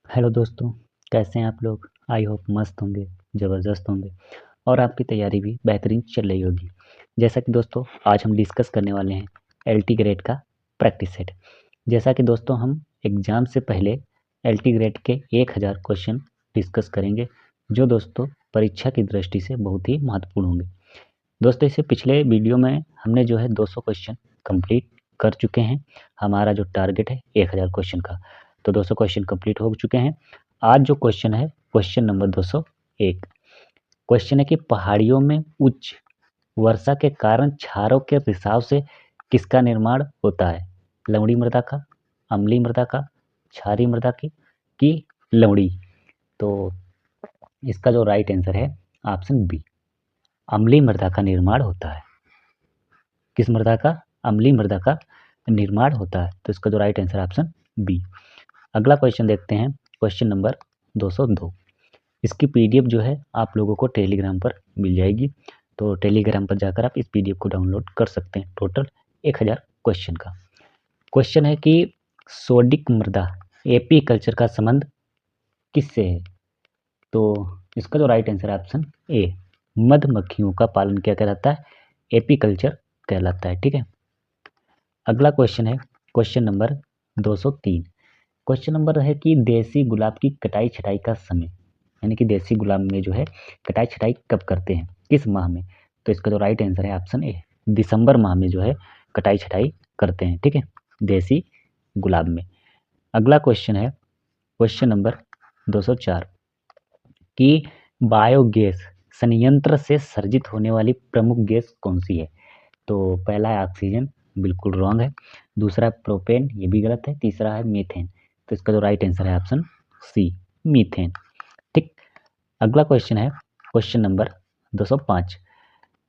Hello दोस्तों, कैसे हैं आप लोग? आई होप मस्त होंगे, ज़बरदस्त होंगे और आपकी तैयारी भी बेहतरीन चल रही होगी। जैसा कि दोस्तों आज हम डिस्कस करने वाले हैं एलटी ग्रेड का प्रैक्टिस सेट। जैसा कि दोस्तों हम एग्ज़ाम से पहले एलटी ग्रेड के 1000 क्वेश्चन डिस्कस करेंगे, जो दोस्तों परीक्षा की दृष्टि से बहुत ही महत्वपूर्ण होंगे। दोस्तों इससे पिछले वीडियो में हमने जो है 200 क्वेश्चन कंप्लीट कर चुके हैं। हमारा जो टारगेट है 1000 क्वेश्चन का, तो 200 क्वेश्चन कंप्लीट हो चुके हैं। आज जो क्वेश्चन है क्वेश्चन नंबर 201। क्वेश्चन है कि पहाड़ियों में उच्च वर्षा के कारण क्षारों के रिसाव से किसका निर्माण होता है? लवणी मृदा का, अम्लीय मृदा का, क्षारीय मृदा की लवणी। तो इसका जो राइट आंसर है ऑप्शन बी, अम्लीय मृदा का निर्माण होता है। किस मृदा का? अम्लीय मृदा का निर्माण होता है। तो इसका जो राइट आंसर ऑप्शन बी। अगला क्वेश्चन देखते हैं, क्वेश्चन नंबर 202। इसकी पीडीएफ जो है आप लोगों को टेलीग्राम पर मिल जाएगी, तो टेलीग्राम पर जाकर आप इस पीडीएफ को डाउनलोड कर सकते हैं। टोटल 1000 क्वेश्चन का क्वेश्चन है कि सोडिक मृदा एपी कल्चर का संबंध किससे है? तो इसका जो राइट आंसर है ऑप्शन ए, मधुमक्खियों का पालन क्या कहलाता है? एपी कल्चर कहलाता है। ठीक है। अगला क्वेश्चन है क्वेश्चन नंबर 203। क्वेश्चन नंबर है कि देसी गुलाब की कटाई छटाई का समय, यानी कि देसी गुलाब में जो है कटाई छटाई कब करते हैं, किस माह में? तो इसका जो राइट आंसर है ऑप्शन ए, दिसंबर माह में जो है कटाई छटाई करते हैं। ठीक है, देसी गुलाब में। अगला क्वेश्चन है क्वेश्चन नंबर 204 कि बायोगैस संयंत्र से सर्जित होने वाली प्रमुख गैस कौन सी है? तो पहला है ऑक्सीजन, बिल्कुल रॉन्ग है। दूसरा है प्रोपेन, ये भी गलत है। तीसरा है मीथेन, तो इसका जो राइट आंसर है ऑप्शन सी, मीथेन। ठीक। अगला क्वेश्चन है क्वेश्चन नंबर 205।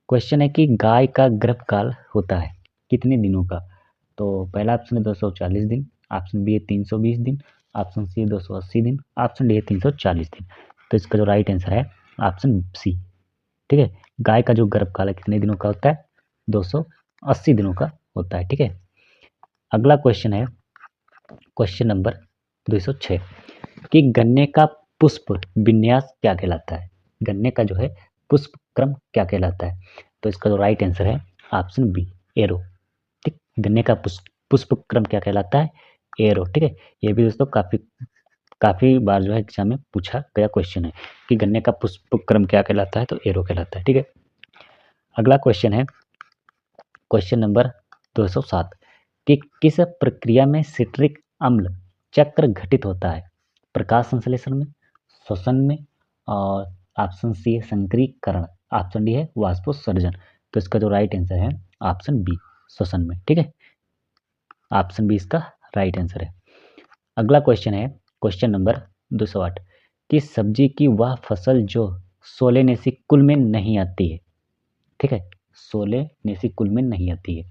क्वेश्चन है कि गाय का गर्भकाल होता है कितने दिनों का? तो पहला ऑप्शन है 240 दिन, ऑप्शन बी है 320 दिन, ऑप्शन सी है 280 दिन, ऑप्शन डी है 340 दिन। तो इसका जो राइट आंसर है ऑप्शन सी। ठीक है, गाय का जो गर्भकाल है कितने दिनों का होता है? 280 दिनों का होता है। ठीक है। अगला क्वेश्चन है क्वेश्चन नंबर 206 कि गन्ने का पुष्प विन्यास क्या कहलाता है? गन्ने का जो है पुष्प क्रम क्या कहलाता है? तो इसका जो राइट आंसर है ऑप्शन बी, एरो। ठीक, गन्ने का पुष्प क्रम क्या कहलाता है? एरो। ठीक है, ये भी दोस्तों काफी बार जो है एग्जाम में पूछा गया क्वेश्चन है कि गन्ने का पुष्प क्रम क्या कहलाता है, तो एरो कहलाता है। ठीक है। अगला क्वेश्चन है क्वेश्चन नंबर 207 कि किस प्रक्रिया में सिट्रिक अम्ल चक्र घटित होता है? प्रकाश संश्लेषण में, श्वसन में, और ऑप्शन सी है संक्रीकरण, ऑप्शन डी है वाष्पोत्सर्जन। तो इसका जो राइट आंसर है ऑप्शन बी, श्वसन में। ठीक है, ऑप्शन बी इसका राइट आंसर है। अगला क्वेश्चन है क्वेश्चन नंबर 208 कि सब्जी की वह फसल जो सोलेनेसी कुल में नहीं आती है। ठीक है, सोलेनेसी कुल में नहीं आती है।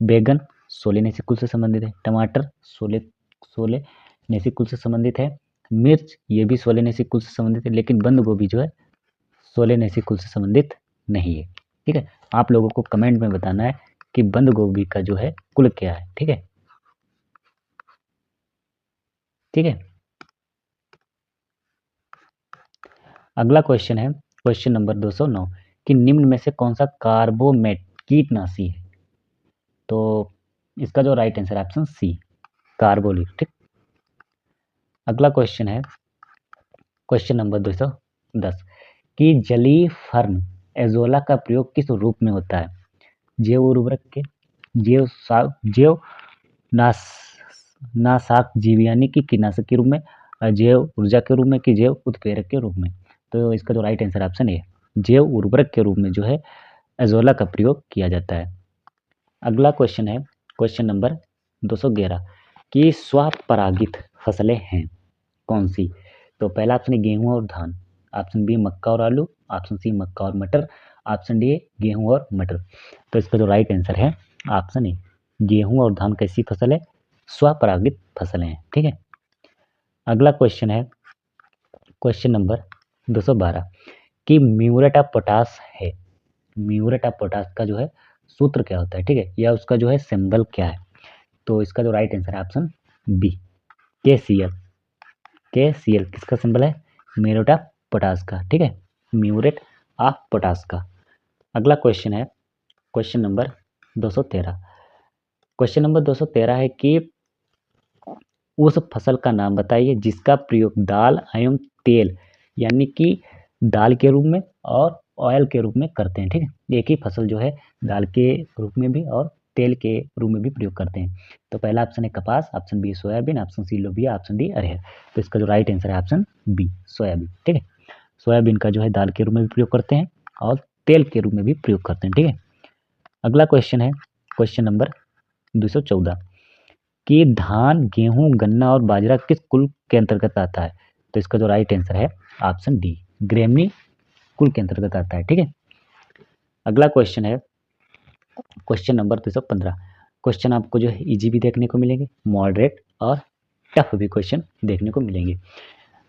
बैगन सोलेनेसी कुल से संबंधित है, टमाटर सोलेनेसी कुल से संबंधित है, मिर्च ये भी सोलेनेसी कुल से संबंधित है, लेकिन बंद गोभी जो है सोलेनेसी कुल से संबंधित नहीं है। ठीक है, आप लोगों को कमेंट में बताना है कि बंद गोभी का जो है कुल क्या है। ठीक है, ठीक है। अगला क्वेश्चन है क्वेश्चन नंबर 209 कि निम्न में से कौन सा कार्बोमेट कीटनाशी है? तो इसका जो राइट आंसर है ऑप्शन सी, कार्बोलिक। ठीक। अगला क्वेश्चन है क्वेश्चन नंबर 210 कि जलीय फर्न एजोला का प्रयोग किस रूप में होता है? जैव उर्वरक के, जैव नाश नाशाक जीव यानी कि कीटनाशक के रूप में, जैव ऊर्जा के रूप में, कि जैव उत्प्रेरक के रूप में? तो इसका जो राइट आंसर ऑप्शन ए, जैव उर्वरक के रूप में जो है एजोला का प्रयोग किया जाता है। अगला क्वेश्चन है क्वेश्चन नंबर 211 कि स्वपरागित फसलें हैं कौन सी? तो पहला ऑप्शन है गेहूं और धान, ऑप्शन बी मक्का और आलू, ऑप्शन सी मक्का और मटर, ऑप्शन डी गेहूं और मटर। तो इसका जो राइट आंसर है ऑप्शन ए, गेहूं और धान कैसी फसल है? स्वपरागित फसलें हैं। ठीक है। अगला क्वेश्चन है क्वेश्चन नंबर 212 कि म्यूरेट ऑफ पोटाश है, म्यूरेट ऑफ पोटाश का जो है सूत्र क्या होता है? ठीक है, या उसका जो है सिंबल क्या है? तो इसका जो राइट आंसर है ऑप्शन बी, KCl। KCl किसका सिंबल है? म्यूरेट ऑफ पोटास का, ठीक है, म्यूरेट ऑफ पोटास का। अगला क्वेश्चन है क्वेश्चन नंबर 213। क्वेश्चन नंबर 213 है कि उस फसल का नाम बताइए जिसका प्रयोग दाल एवं तेल यानी कि दाल के रूप में और ऑयल के रूप में करते हैं, ठीक है। एक ही फसल जो है दाल के रूप में भी और तेल के रूप में भी प्रयोग करते हैं। तो पहला ऑप्शन है कपास, option B soyabean, option C लोबिया, ऑप्शन डी अरहर। तो इसका जो राइट आंसर है ऑप्शन बी सोयाबीन, ठीक है। सोयाबीन का जो है दाल के रूप में भी प्रयोग करते हैं और तेल के रूप में भी प्रयोग करते हैं, ठीक है। अगला क्वेश्चन है क्वेश्चन नंबर 214 कि धान, गेहूं, गन्ना और बाजरा किस कुल के अंतर्गत आता है? तो इसका जो राइट आंसर है ऑप्शन डी ग्रेमी कुल के अंतर्गत आता है, ठीक है। अगला क्वेश्चन है क्वेश्चन नंबर 215। क्वेश्चन आपको जो है इजी भी देखने को मिलेंगे, मॉडरेट और टफ भी क्वेश्चन देखने को मिलेंगे।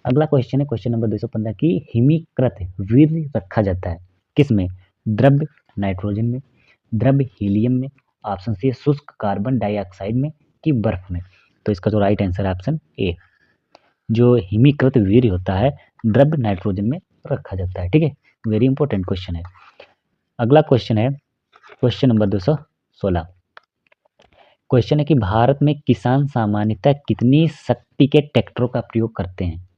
अगला क्वेश्चन है क्वेश्चन नंबर 215 की हिमीकृत वीर्य रखा जाता है किस में? द्रव्य नाइट्रोजन में, द्रव्य हीलियम में, ऑप्शन सी शुष्क कार्बन डाइऑक्साइड में कि बर्फ में। तो इसका जो राइट आंसर है ऑप्शन ए, जो हिमीकृत वीर्य होता है द्रव्य नाइट्रोजन में रखा जाता है, ठीक है। वेरी इंपॉर्टेंट क्वेश्चन है। अगला क्वेश्चन है क्वेश्चन नंबर 216। क्वेश्चन है कि भारत में किसान सामान्यतः कितनी शक्ति के ट्रैक्टरों का प्रयोग करते हैं?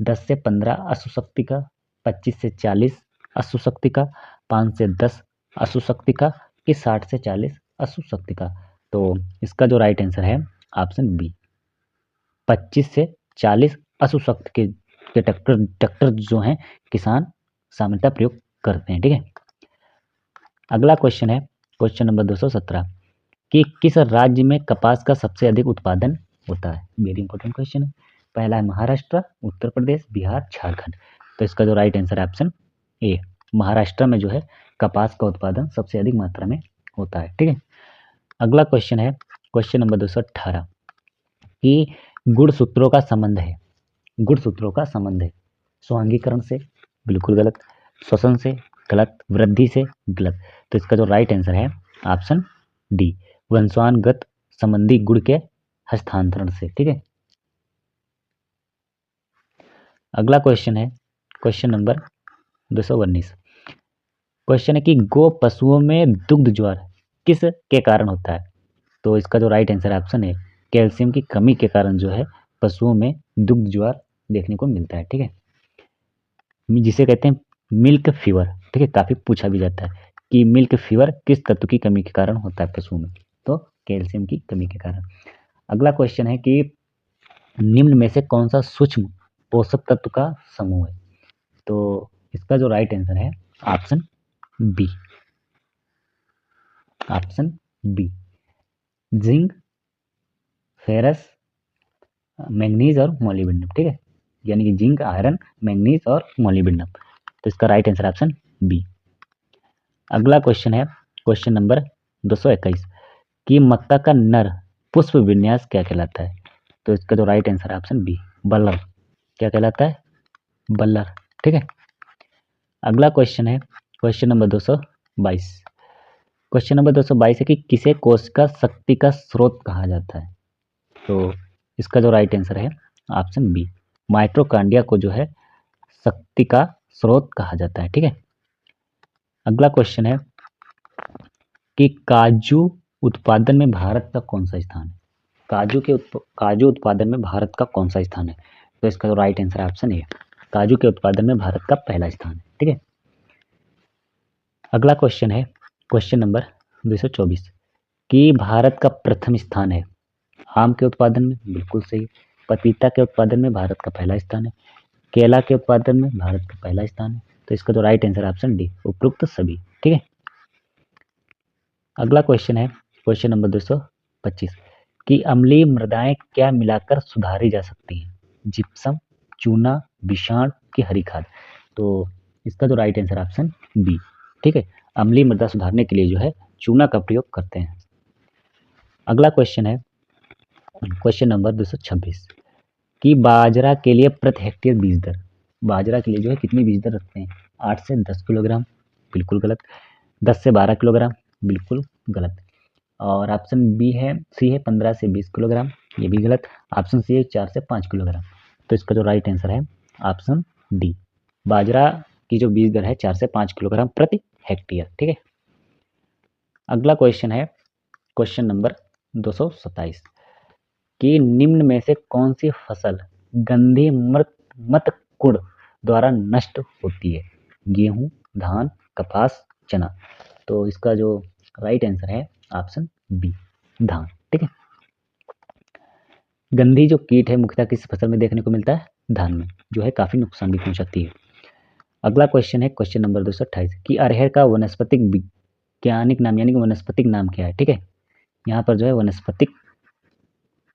10 से 15 अश्वशक्ति का, 25 से 40 अश्वशक्ति का, 5 से 10 अश्वशक्ति का कि 60 से 40 अश्वशक्ति का। तो इसका जो राइट आंसर है ऑप्शन बी 25 से 40 अश्वशक्ति के ट्रैक्टर जो हैं किसान सामान्यतः प्रयोग करते हैं, ठीक है। अगला क्वेश्चन है क्वेश्चन नंबर 217 कि किस राज्य में कपास का सबसे अधिक उत्पादन होता है? वेरी इंपॉर्टेंट क्वेश्चन है। पहला है महाराष्ट्र, उत्तर प्रदेश, बिहार, झारखंड। तो इसका जो राइट आंसर है ऑप्शन ए, महाराष्ट्र में जो है कपास का उत्पादन सबसे अधिक मात्रा में होता है, ठीक है। अगला क्वेश्चन है क्वेश्चन नंबर 218 कि गुणसूत्रों का संबंध है, गुणसूत्रों का संबंध है स्वांगीकरण से, बिल्कुल गलत, श्वसन से गलत, वृद्धि से गलत। तो इसका जो राइट आंसर है ऑप्शन डी वंशानुगत संबंधी गुण के हस्तांतरण से, ठीक है। अगला क्वेश्चन है क्वेश्चन नंबर 219। क्वेश्चन है कि गो पशुओं में दुग्ध ज्वर किस के कारण होता है? तो इसका जो राइट आंसर है ऑप्शन है कैल्शियम की कमी के कारण जो है पशुओं में दुग्ध ज्वर देखने को मिलता है, ठीक है, जिसे कहते हैं मिल्क फीवर, ठीक है। काफी पूछा भी जाता है कि मिल्क फीवर किस तत्व की कमी के कारण होता है पशुओं में? तो कैल्शियम की कमी के कारण। अगला क्वेश्चन है कि निम्न में से कौन सा सूक्ष्म पोषक तत्व का समूह है? तो इसका जो राइट आंसर है option B, option B zinc, ferrous, manganese और मोलिब्डेनम, ठीक है, यानी कि जिंक, आयरन, मैंगनीज और मोलिब्डेनम। तो इसका राइट आंसर ऑप्शन बी। अगला क्वेश्चन है क्वेश्चन नंबर 221 कि मक्का का नर पुष्प विन्यास क्या कहलाता है? तो इसका जो राइट आंसर है ऑप्शन बी बल्लर, क्या कहलाता है? बल्लर, ठीक है। अगला क्वेश्चन है क्वेश्चन नंबर 222। क्वेश्चन नंबर 222 है कि किसे कोशिका शक्ति का स्रोत कहा जाता है? तो इसका जो राइट आंसर है ऑप्शन बी माइटोकॉन्ड्रिया को जो है शक्ति का स्रोत कहा जाता है, ठीक है। अगला क्वेश्चन है कि काजू उत्पादन में भारत का कौन सा स्थान है? काजू उत्पादन में भारत का कौन सा स्थान है? तो इसका जो राइट आंसर है ऑप्शन ए काजू के उत्पादन में भारत का पहला स्थान है, ठीक है। अगला क्वेश्चन है क्वेश्चन नंबर 224 कि भारत का प्रथम स्थान है आम के उत्पादन में, बिल्कुल सही। पपीता के उत्पादन में भारत का पहला स्थान है, केला के उत्पादन में भारत का पहला स्थान है। तो इसका जो राइट आंसर ऑप्शन डी उपरोक्त सभी, ठीक है। अगला क्वेश्चन है क्वेश्चन नंबर 225 कि अम्लीय मृदाएं क्या मिलाकर सुधारी जा सकती हैं? जिप्सम, चूना, बिषाण की हरी खाद। तो इसका जो राइट आंसर ऑप्शन बी, ठीक है, अम्लीय मृदा सुधारने के लिए जो है चूना का प्रयोग करते हैं। अगला क्वेश्चन है क्वेश्चन नंबर 226 कि बाजरा के लिए प्रति हेक्टेयर बीज दर, बाजरा के लिए जो है कितनी बीज दर रखते हैं? 8 से 10 किलोग्राम, बिल्कुल गलत। 10 से 12 किलोग्राम, बिल्कुल गलत। और ऑप्शन बी है सी है 15 से 20 किलोग्राम, ये भी गलत। ऑप्शन सी है 4 से 5 किलोग्राम। तो इसका जो राइट आंसर है ऑप्शन डी। बाजरा की जो बीज दर है 4 से 5 किलोग्राम प्रति हेक्टेयर। ठीक है, अगला क्वेश्चन है क्वेश्चन नंबर 227 कि निम्न में से कौन सी फसल गंधी मत कुड़ द्वारा नष्ट होती है? गेहूं, धान, कपास, चना। तो इसका जो राइट आंसर है ऑप्शन बी, धान। ठीक है, गंधी जो कीट है मुख्यतः किस फसल में देखने को मिलता है? धान में, जो है काफी नुकसान भी पहुंचाती है। अगला क्वेश्चन है क्वेश्चन नंबर 228 कि अरहर का वनस्पतिक वैज्ञानिक नाम यानी कि वनस्पतिक नाम क्या है? ठीक है, यहाँ पर जो है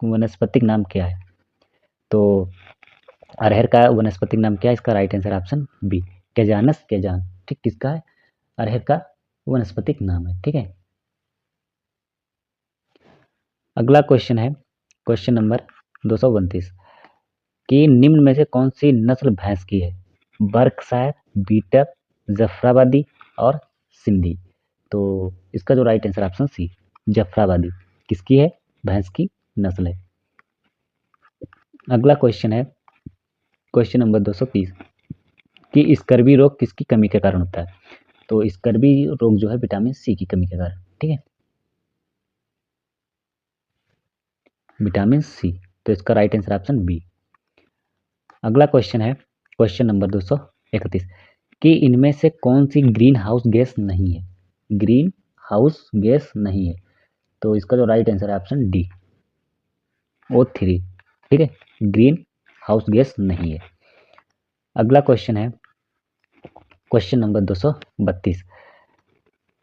वनस्पतिक नाम क्या है? तो अरहर का वनस्पतिक नाम क्या है? इसका राइट आंसर ऑप्शन बी, कैजानस कैजान। ठीक, किसका है? अरहर का वनस्पतिक नाम है। ठीक है, अगला क्वेश्चन है क्वेश्चन नंबर 229 कि निम्न में से कौन सी नस्ल भैंस की है? बर्कशायर, बीटर, जफराबादी और सिंधी। तो इसका जो right answer option C, Jafarabadi किसकी है? भैंस की नस्ल है। अगला क्वेश्चन है क्वेश्चन नंबर 230 कि स्कर्वी रोग किसकी कमी के कारण होता है? तो स्कर्वी रोग जो है विटामिन सी की कमी के कारण। ठीक है, विटामिन सी, तो इसका राइट आंसर ऑप्शन बी। अगला क्वेश्चन है क्वेश्चन नंबर 231 कि इनमें से कौन सी ग्रीन हाउस गैस नहीं है? ग्रीन हाउस गैस नहीं है, तो इसका जो राइट आंसर है ऑप्शन डी, O3। ठीक है, ग्रीन हाउस गैस नहीं है। अगला क्वेश्चन है क्वेश्चन नंबर 232।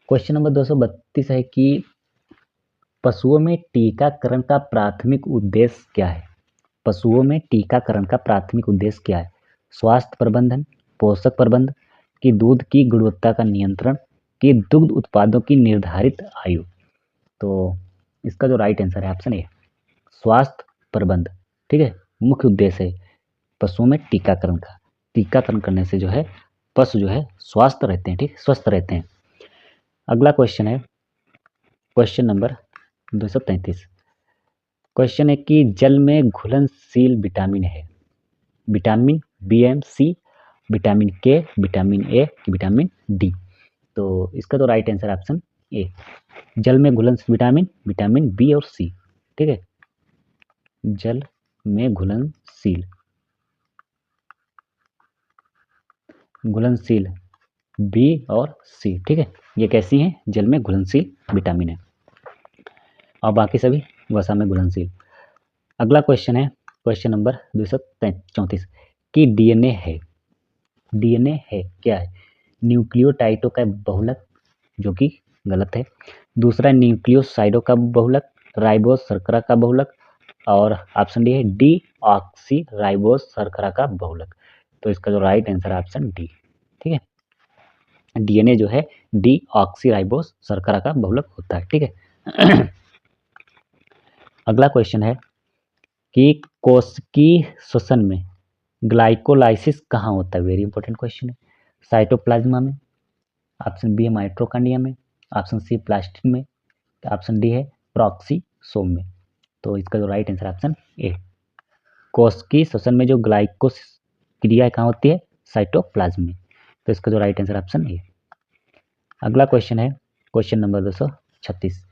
क्वेश्चन नंबर 232 है कि पशुओं में टीकाकरण का प्राथमिक उद्देश्य क्या है? पशुओं में टीकाकरण का प्राथमिक उद्देश्य क्या है? स्वास्थ्य प्रबंधन, पोषक प्रबंधन, कि दूध की गुणवत्ता का नियंत्रण, कि दुग्ध उत्पादों की निर्धारित आयु। तो इसका जो राइट आंसर है ऑप्शन ए, स्वास्थ्य प्रबंध। ठीक है, मुख्य उद्देश्य है पशुओं में टीकाकरण का। टीकाकरण करने से जो है पशु जो है स्वस्थ रहते हैं। ठीक, स्वस्थ रहते हैं। अगला क्वेश्चन है क्वेश्चन नंबर 233। क्वेश्चन है कि जल में घुलनशील विटामिन है? Vitamin B M C, vitamin K, vitamin A, vitamin D. तो इसका तो राइट आंसर ऑप्शन ए, जल में घुलनशील विटामिन, विटामिन बी और सी। ठीक है, जल में घुलनशील बी और सी। ठीक है, ये कैसी हैं? जल में घुलनशील विटामिन है और बाकी सभी वसा में घुलनशील। अगला क्वेश्चन है क्वेश्चन नंबर 234 कि डीएनए है? डीएनए है क्या है? न्यूक्लियोटाइडों का बहुलक, जो कि गलत है। दूसरा न्यूक्लियोसाइडों का बहुलक, राइबोस शर्करा का बहुलक, और ऑप्शन डी है डी ऑक्सी राइबोस शर्करा का बहुलक। तो इसका जो राइट आंसर है ऑप्शन डी। ठीक है, डीएनए जो है डी ऑक्सी राइबोस शर्करा का बहुलक होता है। ठीक है, अगला क्वेश्चन है कि कोशिकीय श्वसन में ग्लाइकोलाइसिस कहाँ होता है? वेरी इंपॉर्टेंट क्वेश्चन है। साइटोप्लाज्मा में, ऑप्शन बी है माइटोकॉन्ड्रिया में, ऑप्शन सी प्लास्टिड में, ऑप्शन डी है प्रॉक्सीसोम में। तो इसका जो राइट आंसर ऑप्शन ए, कोशिकीय श्वसन में जो ग्लाइकोस क्रिया कहाँ होती है? साइटोप्लाज्म में। तो इसका जो राइट आंसर ऑप्शन ए। अगला क्वेश्चन है क्वेश्चन नंबर 236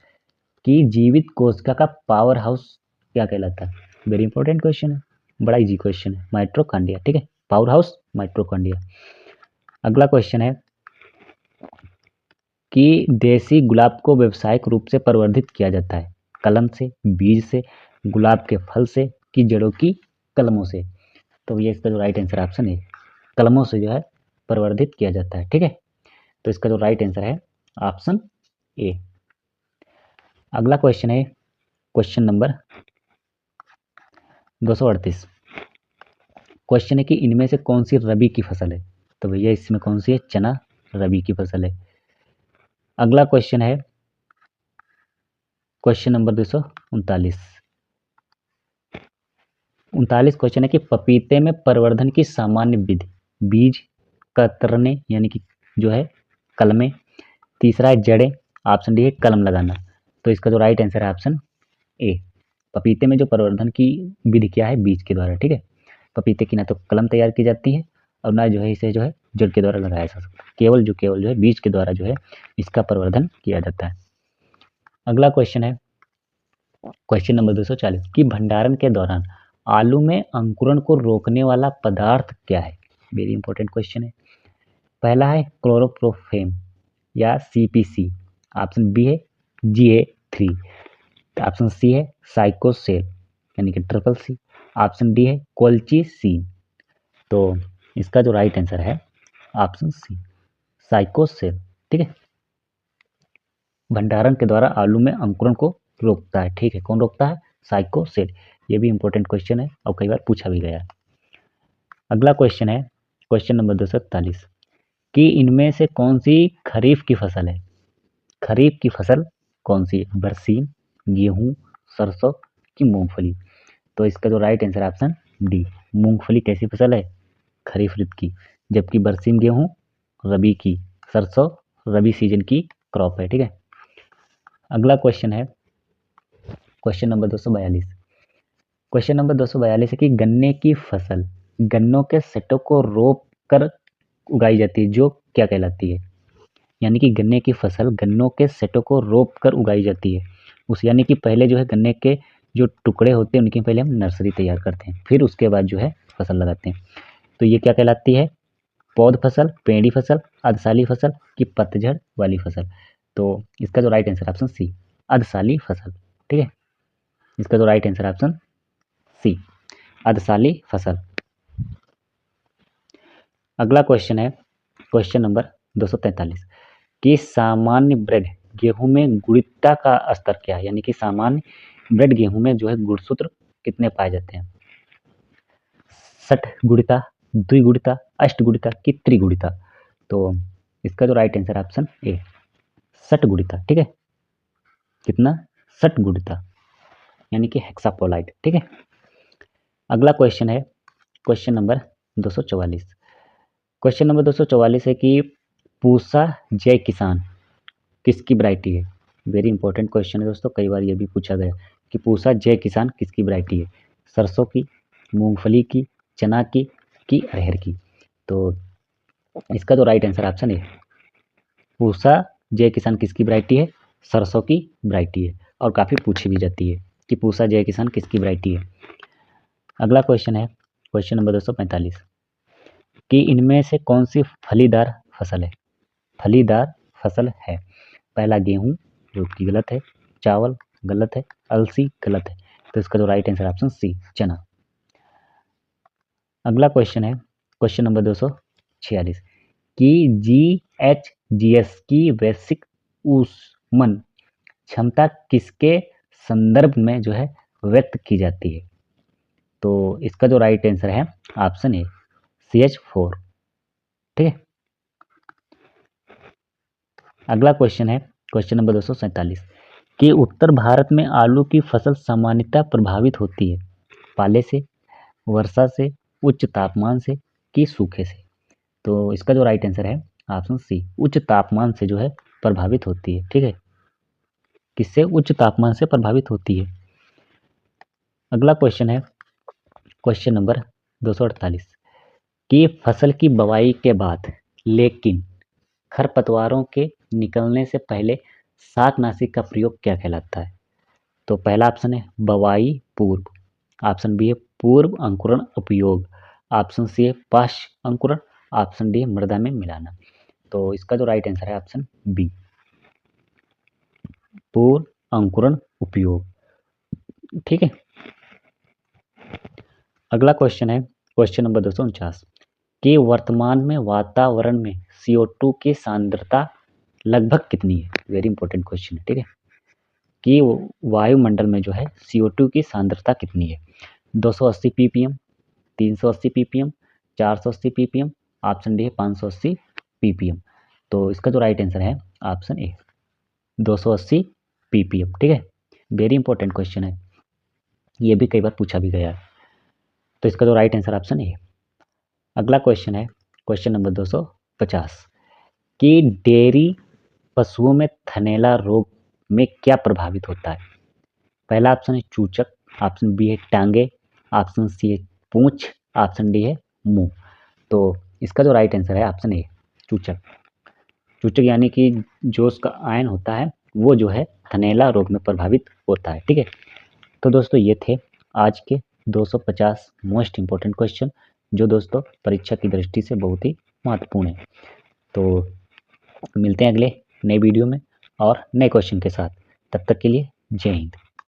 कि जीवित कोशिका का पावर हाउस क्या कहलाता है? वेरी इंपॉर्टेंट क्वेश्चन है, बड़ा इजी क्वेश्चन है, माइटोकॉन्ड्रिया। ठीक है, पावर हाउस माइटोकॉन्ड्रिया। अगला क्वेश्चन है कि देसी गुलाब को व्यावसायिक रूप से प्रवर्धित किया जाता है? कलम से, बीज से, गुलाब के फल से, कि जड़ों की कलमों से। तो ये इसका जो राइट आंसर ऑप्शन है, कलमों से जो है प्रवर्धित किया जाता है। ठीक है, तो इसका जो राइट आंसर है ऑप्शन ए। अगला क्वेश्चन है क्वेश्चन नंबर 238। क्वेश्चन है कि इनमें से कौन सी रबी की फसल है? तो भैया इसमें कौन सी है? चना रबी की फसल है। अगला क्वेश्चन है क्वेश्चन नंबर 239। क्वेश्चन है कि पपीते में प्रवर्धन की सामान्य विधि, बीज कतरने यानी कि जो है कलमें, तीसरा है जड़ें, ऑप्शन डी है कलम लगाना। तो इसका जो राइट आंसर है ऑप्शन ए, पपीते में जो प्रवर्धन की विधि क्या है? बीज के द्वारा। ठीक है, पपीते की ना तो कलम तैयार की जाती है और ना जो है इसे जो है जड़ के द्वारा लगाया जा सकता है, केवल जो है बीज के द्वारा जो है इसका प्रवर्धन किया जाता है। अगला क्वेश्चन है क्वेश्चन नंबर 240 कि भंडारण के दौरान आलू में अंकुरण को रोकने वाला पदार्थ क्या है। वेरी इंपॉर्टेंट क्वेश्चन है। पहला है क्लोरोप्रोफेम या सीपीसी, ऑप्शन बी है GA3, ऑप्शन सी है साइकोसेल यानी कि ट्रिपल सी, ऑप्शन डी है कोल्चिसिन। तो इसका जो राइट आंसर है ऑप्शन सी साइकोसेल। ठीक है, भंडारण के द्वारा आलू में अंकुरण को रोकता है। ठीक है, कौन रोकता है? साइकोसेल। ये भी इंपॉर्टेंट क्वेश्चन है और कई बार पूछा भी गया है। अगला क्वेश्चन है क्वेश्चन नंबर 241 कि इनमें से कौन सी खरीफ की फसल है। खरीफ की फसल कौन सी है? बरसीम, गेहूं, सरसों की मूंगफली। तो इसका जो राइट आंसर ऑप्शन डी, मूंगफली कैसी फसल है? खरीफ ऋतु की, जबकि बरसीम गेहूं रबी की, सरसों रबी सीजन की क्रॉप है। ठीक है, अगला क्वेश्चन है क्वेश्चन नंबर 242। क्वेश्चन नंबर 242 है कि गन्ने की फसल गन्नों के सेटों को रोप कर उगाई जाती है, जो क्या कहलाती है? यानी कि गन्ने की फसल गन्नों के सेटों को रोप कर उगाई जाती है। उस यानी कि पहले जो है गन्ने के जो टुकड़े होते हैं उनकी पहले हम नर्सरी तैयार करते हैं, फिर उसके बाद जो है फसल लगाते हैं। तो ये क्या कहलाती है? पौध फसल, पेड़ी फसल, अर्धशाली फसल की पतझड़ वाली फसल। तो इसका जो राइट आंसर ऑप्शन सी अर्धशाली फसल। ठीक है, इसका जो राइट आंसर ऑप्शन सी अर्धशाली फसल। अगला क्वेश्चन है क्वेश्चन नंबर 243 कि सामान्य ब्रेड गेहूं में गुणित्ता का स्तर क्या है। यानी कि सामान्य ब्रेड गेहूं में जो है गुणसूत्र कितने पाए जाते हैं? 60 गुणिता, द्विगुणिता, अष्टगुणिता की त्रिगुणिता। तो इसका जो राइट आंसर ऑप्शन ए 60 गुणिता। ठीक है, कितना? 60 गुणिता यानी कि हेक्सापोलाइट। ठीक है, अगला क्वेश्चन है क्वेश्चन नंबर 244। क्वेश्चन नंबर 244 है कि पूसा जय किसान किसकी वैरायटी है। वेरी इंपॉर्टेंट क्वेश्चन है दोस्तों, कई बार ये भी पूछा गया कि पूसा जय किसान किसकी वैरायटी है। सरसों की, मूंगफली की, चना की कि अरहर की। तो इसका जो राइट आंसर ऑप्शन है पूसा जय किसान किसकी वैरायटी है? सरसों की वैरायटी है और काफ़ी पूछी भी जाती है कि पूसा जय किसान किसकी वैरायटी है। अगला क्वेश्चन है क्वेश्चन नंबर 245 कि इनमें से कौन सी फलीदार फसल है। फलीदार फसल है। पहला गेहूं जो कि गलत है, चावल गलत है, अलसी गलत है। तो इसका जो राइट आंसर ऑप्शन सी चना। अगला क्वेश्चन है क्वेश्चन नंबर 246 कि GHGS की वैश्विक ऊष्मन क्षमता किसके संदर्भ में जो है व्यक्त की जाती है। तो इसका जो राइट आंसर है ऑप्शन ए CH4। ठीक है, अगला क्वेश्चन है क्वेश्चन नंबर 247 कि उत्तर भारत में आलू की फसल सामान्यतः प्रभावित होती है पाले से, वर्षा से, उच्च तापमान से कि सूखे से। तो इसका जो राइट आंसर है ऑप्शन सी उच्च तापमान से जो है प्रभावित होती है। ठीक है, किससे? उच्च तापमान से प्रभावित होती है। अगला क्वेश्चन है क्वेश्चन नंबर 248 कि फसल की बुवाई के बाद लेकिन खरपतवारों के निकलने से पहले शाकनाशी का प्रयोग क्या कहलाता है। तो पहला ऑप्शन है बुवाई पूर्व, ऑप्शन बी है पूर्व अंकुरण उपयोग, ऑप्शन सी है पार्श्व अंकुरण, ऑप्शन डी है मृदा में मिलाना। तो इसका जो राइट आंसर है ऑप्शन बी पूर्व अंकुरण उपयोग। ठीक है, अगला क्वेश्चन है क्वेश्चन नंबर 249 कि वर्तमान में वातावरण में CO2 की सांद्रता लगभग कितनी है। वेरी इंपॉर्टेंट क्वेश्चन है। ठीक है, कि वायुमंडल में जो है CO2 की सांद्रता कितनी है। 280 ppm, 380 ppm, 480 ppm, option D है 580 ppm। तो इसका जो राइट आंसर है ऑप्शन ए 280 ppm। ठीक है, वेरी इंपॉर्टेंट क्वेश्चन है, ये भी कई बार पूछा भी गया है। तो इसका जो राइट आंसर ऑप्शन ए है। अगला क्वेश्चन है क्वेश्चन नंबर 250 कि डेयरी पशुओं में थनैला रोग में क्या प्रभावित होता है। पहला ऑप्शन है चूचक, ऑप्शन बी है टांगे, ऑप्शन सी है पूंछ, ऑप्शन डी है मुंह। तो इसका जो राइट आंसर है ऑप्शन ए, चूचक। चूचक यानी कि जो उसका आयन होता है वो जो है थनैला रोग में प्रभावित होता है। ठीक है, तो दोस्तों ये थे आज के 250 मोस्ट इम्पोर्टेंट क्वेश्चन, जो दोस्तों परीक्षा की दृष्टि से बहुत ही महत्वपूर्ण है। तो मिलते हैं अगले नए वीडियो में और नए क्वेश्चन के साथ। तब तक के लिए जय हिंद।